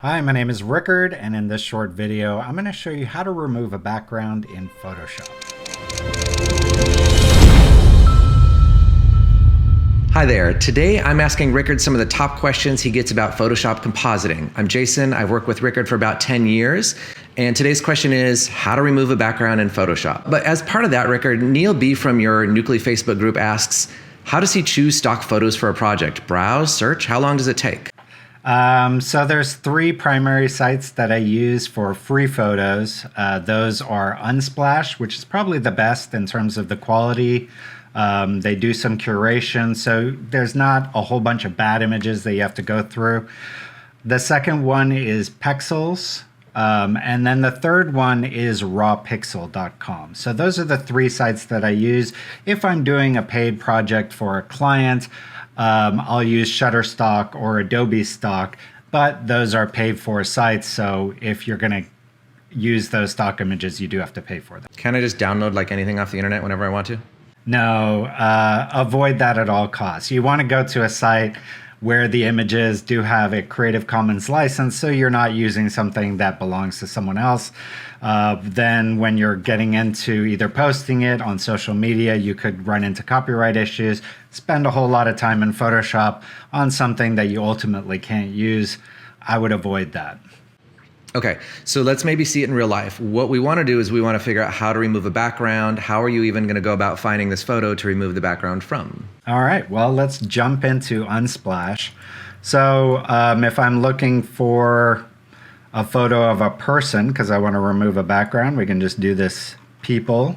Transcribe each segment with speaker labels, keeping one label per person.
Speaker 1: Hi, my name is Rickard, and in this short video, I'm going to show you how to remove a background in Photoshop.
Speaker 2: Hi there. Today I'm asking Rickard some of the top questions he gets about Photoshop compositing. I'm Jason. I've worked with Rickard for about 10 years. And today's question is how to remove a background in Photoshop. But as part of that, Rickard, Neil B from your Nucly Facebook group asks, how does he choose stock photos for a project? Browse, search? How long does it take?
Speaker 1: So there's three primary sites that I use for free photos. Those are Unsplash, which is probably the best in terms of the quality. They do some curation, so there's not a whole bunch of bad images that you have to go through. The second one is Pexels, and then the third one is rawpixel.com. So those are the three sites that I use. If I'm doing a paid project for a client, I'll use Shutterstock or Adobe stock, but those are paid for sites. So if you're going to use those stock images, you do have to pay for them.
Speaker 2: Can I just download like anything off the internet whenever I want to?
Speaker 1: No, avoid that at all costs. You want to go to a site where the images do have a Creative Commons license, so you're not using something that belongs to someone else. Then when you're getting into either posting it on social media, you could run into copyright issues, spend a whole lot of time in Photoshop on something that you ultimately can't use. I would avoid that.
Speaker 2: Okay, so let's maybe see it in real life. What we want to do is we want to figure out how to remove a background. How are you even going to go about finding this photo to remove the background from?
Speaker 1: All right, well, let's jump into Unsplash. So if I'm looking for a photo of a person, because I want to remove a background, we can just do this people.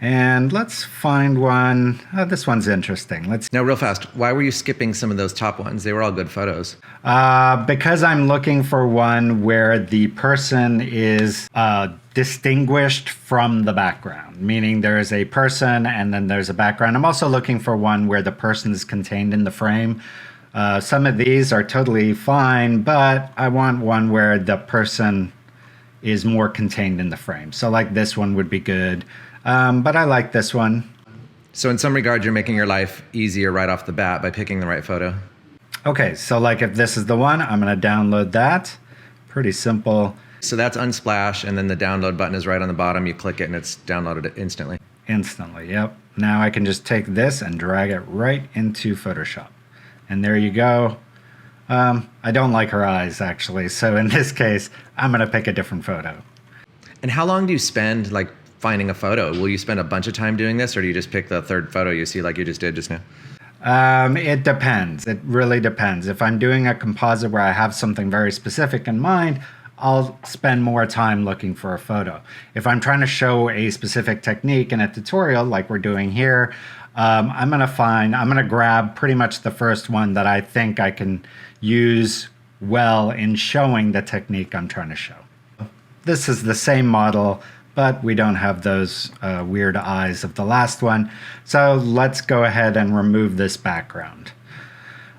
Speaker 1: And let's find one. Oh, this one's interesting.
Speaker 2: Now, real fast, why were you skipping some of those top ones? They were all good photos.
Speaker 1: Because I'm looking for one where the person is distinguished from the background, meaning there is a person and then there's a background. I'm also looking for one where the person is contained in the frame. Some of these are totally fine, but I want one where the person is more contained in the frame. So like this one would be good. But I like this one.
Speaker 2: So in some regard, you're making your life easier right off the bat by picking the right photo.
Speaker 1: Okay, so like if this is the one, I'm going to download that. Pretty simple.
Speaker 2: So that's Unsplash, and then the download button is right on the bottom. You click it, and it's downloaded it instantly.
Speaker 1: Instantly, yep. Now I can just take this and drag it right into Photoshop. And there you go. I don't like her eyes, actually. So in this case, I'm going to pick a different photo.
Speaker 2: And how long do you spend, like, finding a photo? Will you spend a bunch of time doing this, or do you just pick the third photo you see like you just did just now?
Speaker 1: It depends. It really depends. If I'm doing a composite where I have something very specific in mind, I'll spend more time looking for a photo. If I'm trying to show a specific technique in a tutorial like we're doing here, I'm going to grab pretty much the first one that I think I can use well in showing the technique I'm trying to show. This is the same model, but we don't have those weird eyes of the last one. So let's go ahead and remove this background.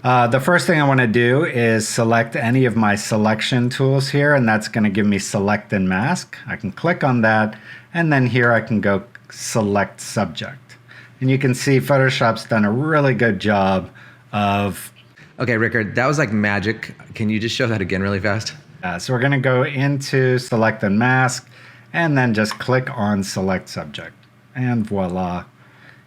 Speaker 1: The first thing I want to do is select any of my selection tools here, and that's going to give me select and mask. I can click on that, and then here I can go select subject. And you can see Photoshop's done a really good job of...
Speaker 2: Okay, Rickard, that was like magic. Can you just show that again really fast?
Speaker 1: So we're going to go into select and mask, and then just click on select subject, and voila.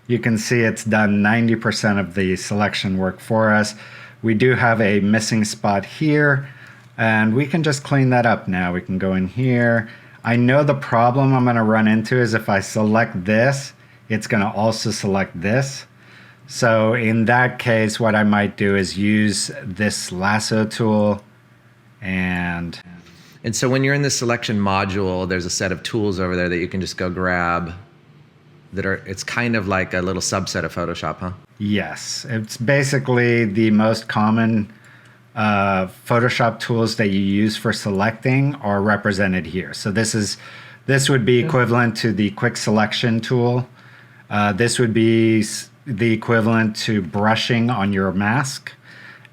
Speaker 1: You can see it's done 90% of the selection work for us. We do have a missing spot here, and we can just clean that up now. We can go in here. I know the problem I'm gonna run into is if I select this, it's gonna also select this. So in that case, what I might do is use this lasso tool and
Speaker 2: so when you're in the selection module, there's a set of tools over there that you can just go grab it's kind of like a little subset of Photoshop, huh? Yes,
Speaker 1: it's basically the most common Photoshop tools that you use for selecting are represented here. So this would be equivalent to the quick selection tool. This would be the equivalent to brushing on your mask.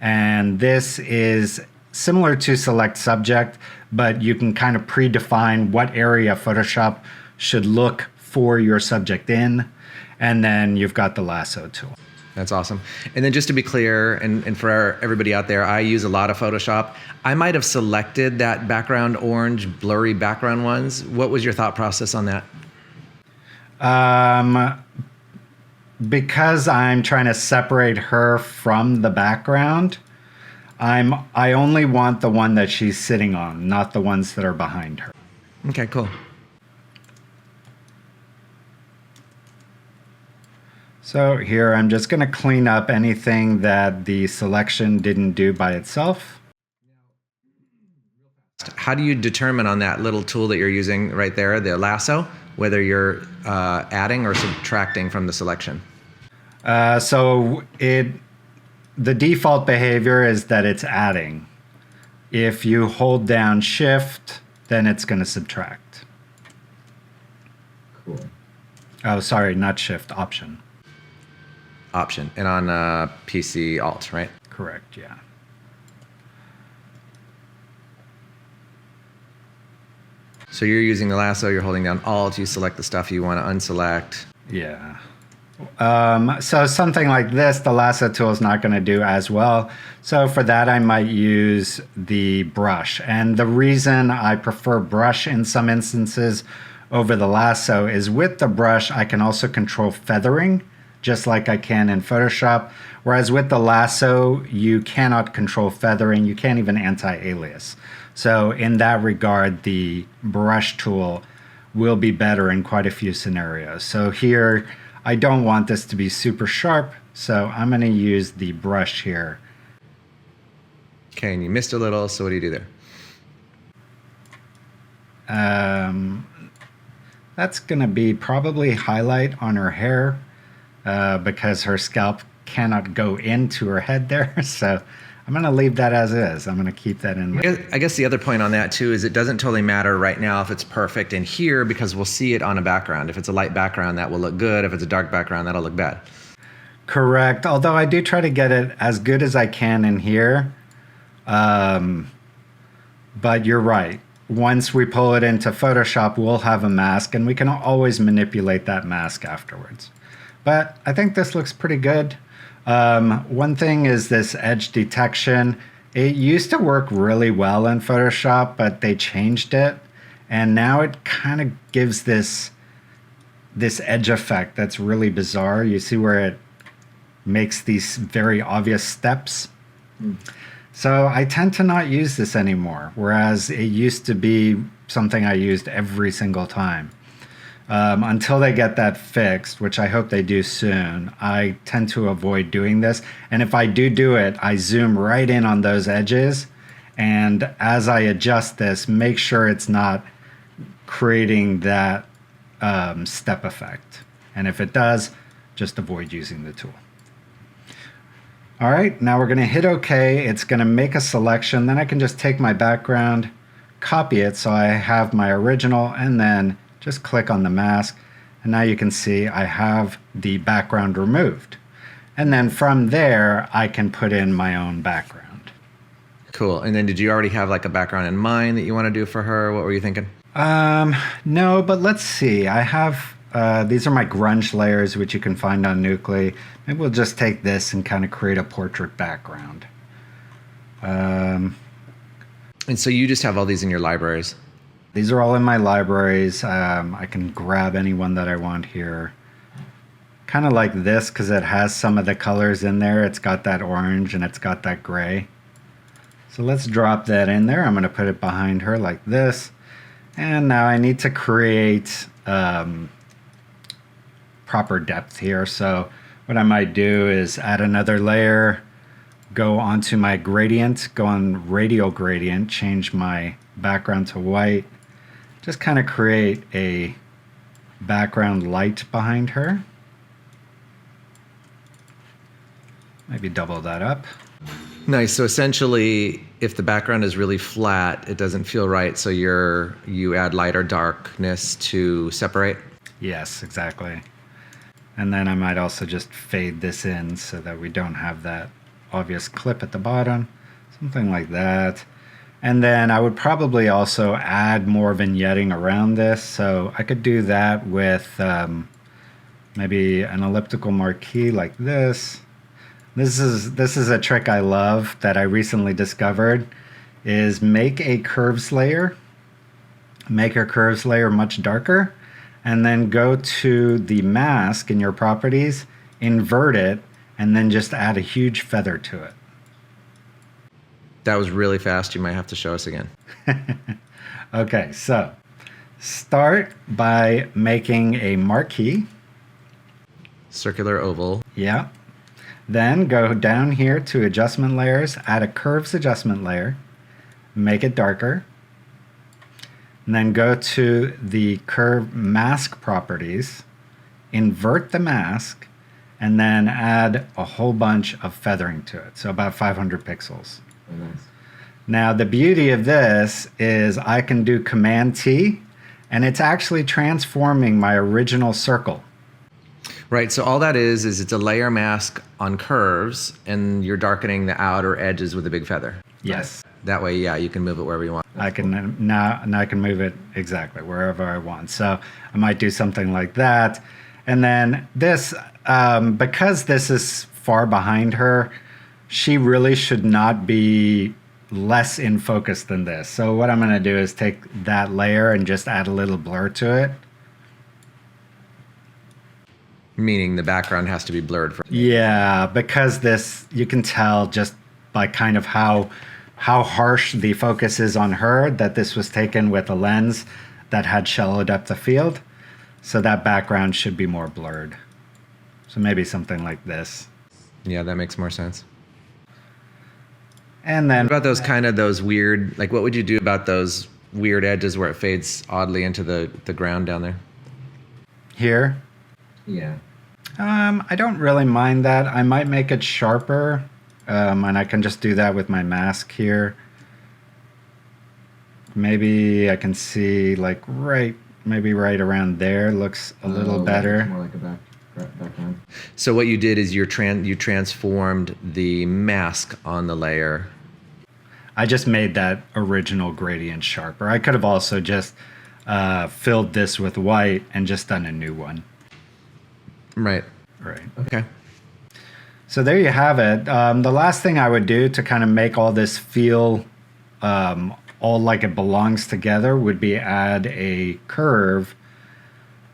Speaker 1: And this is similar to select subject, but you can kind of predefine what area Photoshop should look for your subject in, and then you've got the lasso tool.
Speaker 2: That's awesome. And then just to be clear, and for everybody out there, I use a lot of Photoshop. I might have selected that background orange, blurry background ones. What was your thought process on that?
Speaker 1: Because I'm trying to separate her from the background, I only want the one that she's sitting on, not the ones that are behind her.
Speaker 2: Okay, cool.
Speaker 1: So here I'm just going to clean up anything that the selection didn't do by itself.
Speaker 2: How do you determine on that little tool that you're using right there, the lasso, whether you're adding or subtracting from the selection?
Speaker 1: The default behavior is that it's adding. If you hold down Shift, then it's going to subtract.
Speaker 3: Cool.
Speaker 1: Oh, sorry, not Shift, Option.
Speaker 2: Option. And on PC, Alt, right?
Speaker 1: Correct, yeah.
Speaker 2: So you're using the lasso, you're holding down Alt, you select the stuff you want to unselect.
Speaker 1: Yeah. So something like this, the lasso tool is not going to do as well. So for that, I might use the brush. And the reason I prefer brush in some instances over the lasso is with the brush, I can also control feathering, just like I can in Photoshop. Whereas with the lasso, you cannot control feathering. You can't even anti-alias. So in that regard, the brush tool will be better in quite a few scenarios. So here, I don't want this to be super sharp, so I'm going to use the brush here.
Speaker 2: Okay, and you missed a little, so what do you do there?
Speaker 1: That's going to be probably highlight on her hair because her scalp cannot go into her head there. So I'm going to leave that as is. I'm going to keep that in.
Speaker 2: I guess the other point on that too is it doesn't totally matter right now if it's perfect in here because we'll see it on a background. If it's a light background, that will look good. If it's a dark background, that'll look bad.
Speaker 1: Correct. Although I do try to get it as good as I can in here. But you're right. Once we pull it into Photoshop, we'll have a mask and we can always manipulate that mask afterwards. But I think this looks pretty good. One thing is this edge detection. It used to work really well in Photoshop, but they changed it. And now it kind of gives this edge effect that's really bizarre. You see where it makes these very obvious steps. So I tend to not use this anymore, whereas it used to be something I used every single time. Until they get that fixed, which I hope they do soon, I tend to avoid doing this. And if I do it, I zoom right in on those edges. And as I adjust this, make sure it's not creating that step effect. And if it does, just avoid using the tool. All right, now we're going to hit OK. It's going to make a selection. Then I can just take my background, copy it so I have my original, and then just click on the mask. And now you can see I have the background removed. And then from there, I can put in my own background.
Speaker 2: Cool. And then did you already have like a background in mind that you want to do for her? What were you thinking?
Speaker 1: No, but let's see. I have, these are my grunge layers, which you can find on Nucly. Maybe we'll just take this and kind of create a portrait background.
Speaker 2: And so you just have all these in your libraries?
Speaker 1: These are all in my libraries. I can grab any one that I want here. Kind of like this because it has some of the colors in there. It's got that orange and it's got that gray. So let's drop that in there. I'm going to put it behind her like this. And now I need to create proper depth here. So what I might do is add another layer, go onto my gradient, go on radial gradient, change my background to white. Just kind of create a background light behind her. Maybe double that up.
Speaker 2: Nice. So essentially, if the background is really flat, it doesn't feel right. So you add light or darkness to separate?
Speaker 1: Yes, exactly. And then I might also just fade this in so that we don't have that obvious clip at the bottom. Something like that. And then I would probably also add more vignetting around this. So I could do that with maybe an elliptical marquee like this. This is a trick I love that I recently discovered is make a curves layer, make your curves layer much darker, and then go to the mask in your properties, invert it, and then just add a huge feather to it.
Speaker 2: That was really fast. You might have to show us again.
Speaker 1: Okay, so start by making a marquee.
Speaker 2: Circular oval.
Speaker 1: Yeah. Then go down here to adjustment layers, add a curves adjustment layer, make it darker. And then go to the curve mask properties, invert the mask, and then add a whole bunch of feathering to it. So about 500 pixels.
Speaker 2: Oh, nice.
Speaker 1: Now the beauty of this is I can do Command T, and it's actually transforming my original circle.
Speaker 2: Right, so all that is it's a layer mask on curves, and you're darkening the outer edges with a big feather.
Speaker 1: Yes.
Speaker 2: That way, yeah, you can move it wherever you want.
Speaker 1: I can now I can move it exactly wherever I want. So I might do something like that. And then this, because this is far behind her, she really should not be less in focus than this. So what I'm going to do is take that layer and just add a little blur to it.
Speaker 2: Meaning the background has to be blurred.
Speaker 1: Yeah, because this, you can tell just by kind of how harsh the focus is on her, that this was taken with a lens that had shallow depth of field. So that background should be more blurred. So maybe something like this.
Speaker 2: Yeah, that makes more sense.
Speaker 1: And then
Speaker 2: What about those weird, like what would you do about those weird edges where it fades oddly into the ground down there?
Speaker 1: here,
Speaker 2: Yeah.
Speaker 1: I don't really mind that. I might make it sharper, and I can just do that with my mask here. Maybe I can see like maybe right around there looks a little better.
Speaker 2: More like a background. So what you did is you transformed the mask on the layer.
Speaker 1: I just made that original gradient sharper. I could have also just filled this with white and just done a new one.
Speaker 2: Right.
Speaker 1: Right.
Speaker 2: Okay.
Speaker 1: So there you have it. The last thing I would do to kind of make all this feel all like it belongs together would be add a curve.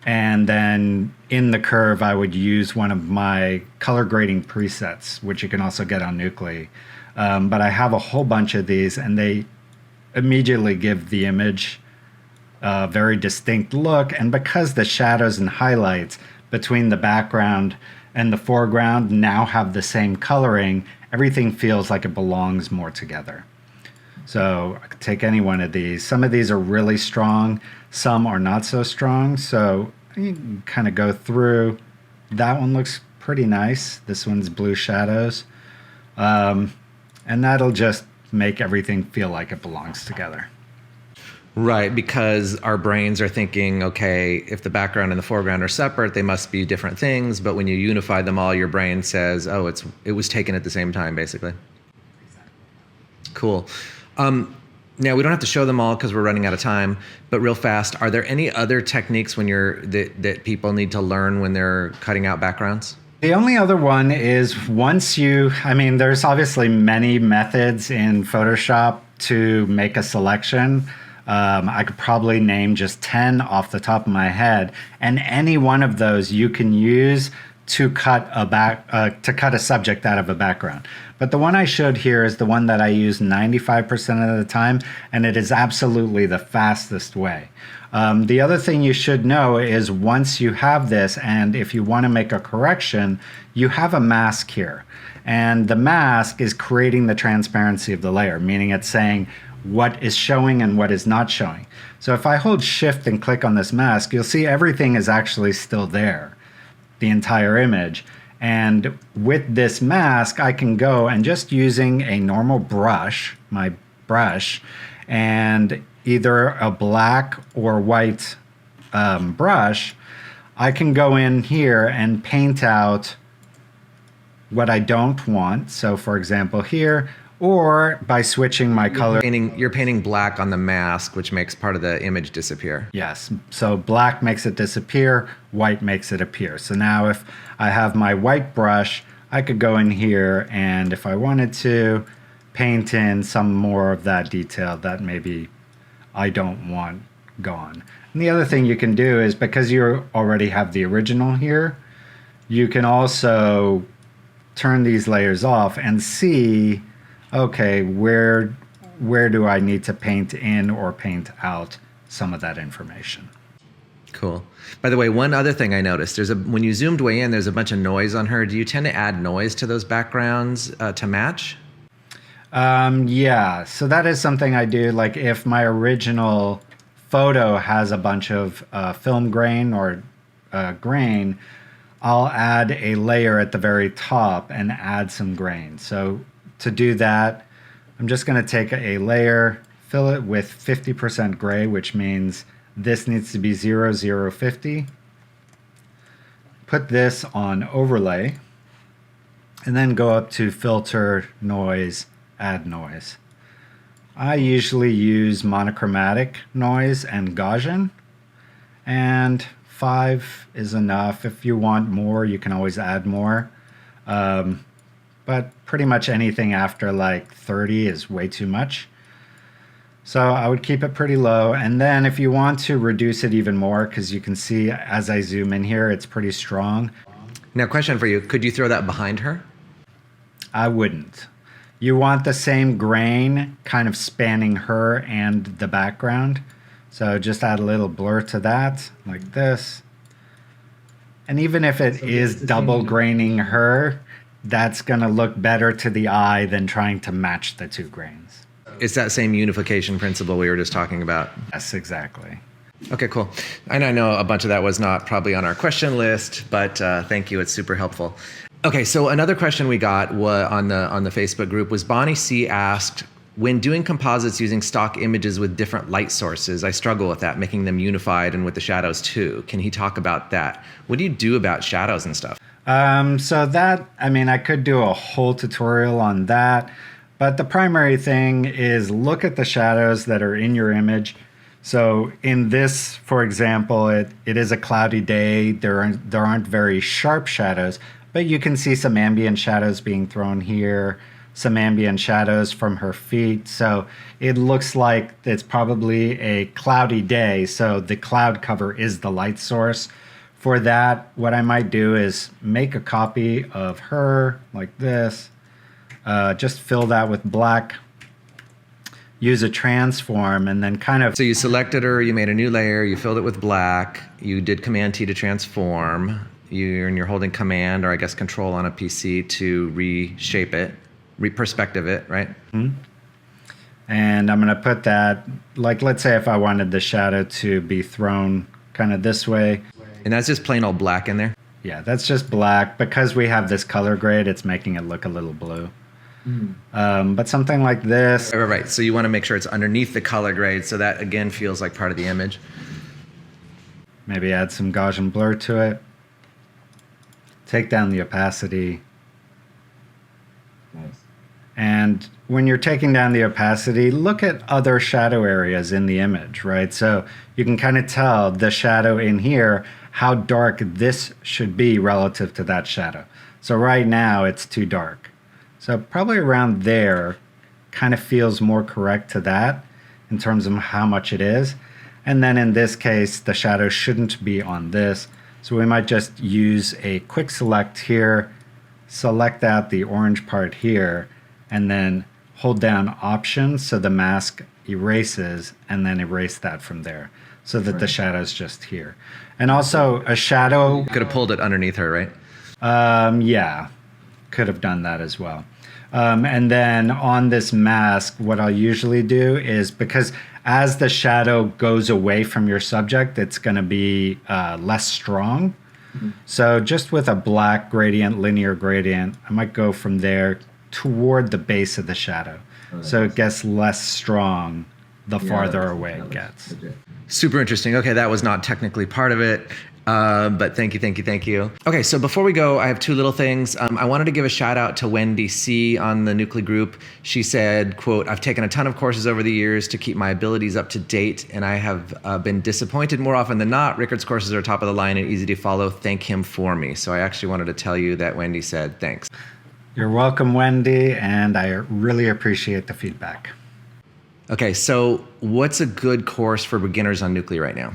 Speaker 1: And then in the curve, I would use one of my color grading presets, which you can also get on Nucly. But I have a whole bunch of these, and they immediately give the image a very distinct look. And because the shadows and highlights between the background and the foreground now have the same coloring, everything feels like it belongs more together. So I could take any one of these. Some of these are really strong, some are not so strong. So you can kind of go through. That one looks pretty nice. This one's blue shadows. And that'll just make everything feel like it belongs together.
Speaker 2: Right, because our brains are thinking, okay, if the background and the foreground are separate, they must be different things. But when you unify them all, your brain says, oh, it was taken at the same time, basically. Cool. Now, we don't have to show them all because we're running out of time, but real fast, are there any other techniques that people need to learn when they're cutting out backgrounds?
Speaker 1: The only other one is there's obviously many methods in Photoshop to make a selection. I could probably name just 10 off the top of my head, and any one of those you can use to cut a subject out of a background. But the one I showed here is the one that I use 95% of the time, and it is absolutely the fastest way. The other thing you should know is once you have this, and if you want to make a correction, you have a mask here. And the mask is creating the transparency of the layer, meaning it's saying what is showing and what is not showing. So if I hold Shift and click on this mask, you'll see everything is actually still there, the entire image. And with this mask, I can go and just using a normal brush, my brush, and either a black or white brush, I can go in here and paint out what I don't want. So for example here, or by switching my color.
Speaker 2: You're painting black on the mask, which makes part of the image disappear.
Speaker 1: Yes, so black makes it disappear, white makes it appear. So now if I have my white brush, I could go in here and if I wanted to paint in some more of that detail that maybe I don't want gone. And the other thing you can do is, because you already have the original here, you can also turn these layers off and see, okay, where do I need to paint in or paint out some of that information.
Speaker 2: Cool. By the way, one other thing I noticed, when you zoomed way in, there's a bunch of noise on her. Do you tend to add noise to those backgrounds to match?
Speaker 1: Yeah, so that is something I do. Like if my original photo has a bunch of film grain or grain, I'll add a layer at the very top and add some grain. So to do that, I'm just going to take a layer, fill it with 50% gray, which means this needs to be 0, 0, 50. Put this on overlay, and then go up to filter, noise, add noise. I usually use monochromatic noise and Gaussian, and 5 is enough. If you want more, you can always add more. But pretty much anything after like 30 is way too much. So I would keep it pretty low. And then if you want to reduce it even more, because you can see as I zoom in here, it's pretty strong.
Speaker 2: Now, question for you. Could you throw that behind her?
Speaker 1: I wouldn't. You want the same grain kind of spanning her and the background. So just add a little blur to that, like this. And even if it is double graining her, that's going to look better to the eye than trying to match the two grains.
Speaker 2: It's that same unification principle we were just talking about.
Speaker 1: Yes, exactly.
Speaker 2: Okay, cool. And I know a bunch of that was not probably on our question list, but thank you. It's super helpful. Okay, so another question we got on the Facebook group was Bonnie C asked, when doing composites using stock images with different light sources, I struggle with that, making them unified and with the shadows too. Can he talk about that? What do you do about shadows and stuff?
Speaker 1: So that, I could do a whole tutorial on that, but the primary thing is look at the shadows that are in your image. So in this, for example, it is a cloudy day. There aren't very sharp shadows, but you can see some ambient shadows being thrown here, some ambient shadows from her feet. So it looks like it's probably a cloudy day. So the cloud cover is the light source. For that, what I might do is make a copy of her like this, just fill that with black, use a transform, and then kind of...
Speaker 2: So you selected her, you made a new layer, you filled it with black, you did Command T to transform, you're holding Command, or I guess Control on a PC to reshape it, perspective it, right?
Speaker 1: Mm-hmm. And I'm going to put that, like, let's say if I wanted the shadow to be thrown kind of this way.
Speaker 2: And that's just plain old black in there?
Speaker 1: Yeah, that's just black. Because we have this color grade, it's making it look a little blue. But something like this.
Speaker 2: Right. So you want to make sure it's underneath the color grade, so that again feels like part of the image.
Speaker 1: Maybe add some Gaussian blur to it. Take down the opacity.
Speaker 3: Nice.
Speaker 1: And when you're taking down the opacity, look at other shadow areas in the image, right? So you can kind of tell the shadow in here, how dark this should be relative to that shadow. So right now it's too dark. So probably around there kind of feels more correct to that in terms of how much it is. And then in this case, the shadow shouldn't be on this. So we might just use a quick select here, select out the orange part here, and then hold down Option so the mask erases, and then erase that from there so that the shadow's just here. And also a shadow...
Speaker 2: Could have pulled it underneath her, right?
Speaker 1: Yeah, could have done that as well. And then on this mask, what I'll usually do is, because as the shadow goes away from your subject, it's going to be less strong. Mm-hmm. So just with a black gradient, linear gradient, I might go from there toward the base of the shadow. So it gets less strong the farther away it gets.
Speaker 2: Super interesting. Okay, that was not technically part of it. But thank you. Okay, so before we go, I have two little things. I wanted to give a shout out to Wendy C on the Nucly group. She said, quote, "I've taken a ton of courses over the years to keep my abilities up to date, and I have been disappointed more often than not. Rickard's courses are top of the line and easy to follow. Thank him for me." So I actually wanted to tell you that Wendy said thanks.
Speaker 1: You're welcome, Wendy, and I really appreciate the feedback.
Speaker 2: Okay, so what's a good course for beginners on Nucly right now?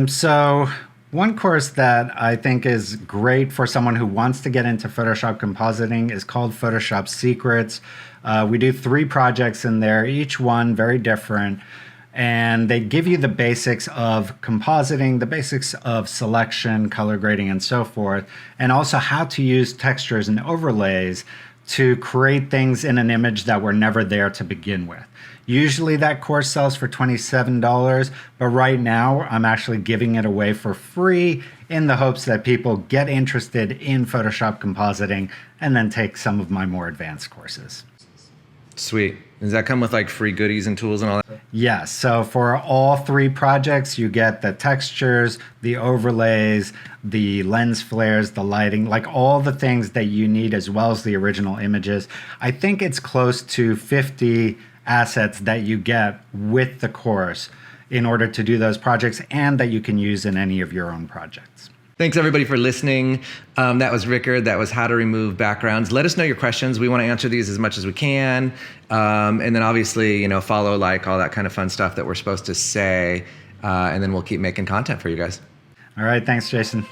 Speaker 1: So one course that I think is great for someone who wants to get into Photoshop compositing is called Photoshop Secrets. We do 3 projects in there, each one very different. And they give you the basics of compositing, the basics of selection, color grading, and so forth, and also how to use textures and overlays to create things in an image that were never there to begin with. Usually that course sells for $27, but right now I'm actually giving it away for free in the hopes that people get interested in Photoshop compositing and then take some of my more advanced courses.
Speaker 2: Sweet. Does that come with like free goodies and tools and all that?
Speaker 1: Yes. So for all 3 projects, you get the textures, the overlays, the lens flares, the lighting, like all the things that you need, as well as the original images. I think it's close to 50 assets that you get with the course in order to do those projects and that you can use in any of your own projects.
Speaker 2: Thanks everybody for listening. That was Rickard. That was how to remove backgrounds. Let us know your questions. We want to answer these as much as we can. And then obviously, follow, like, all that kind of fun stuff that we're supposed to say. And then we'll keep making content for you guys.
Speaker 1: All right. Thanks, Jason.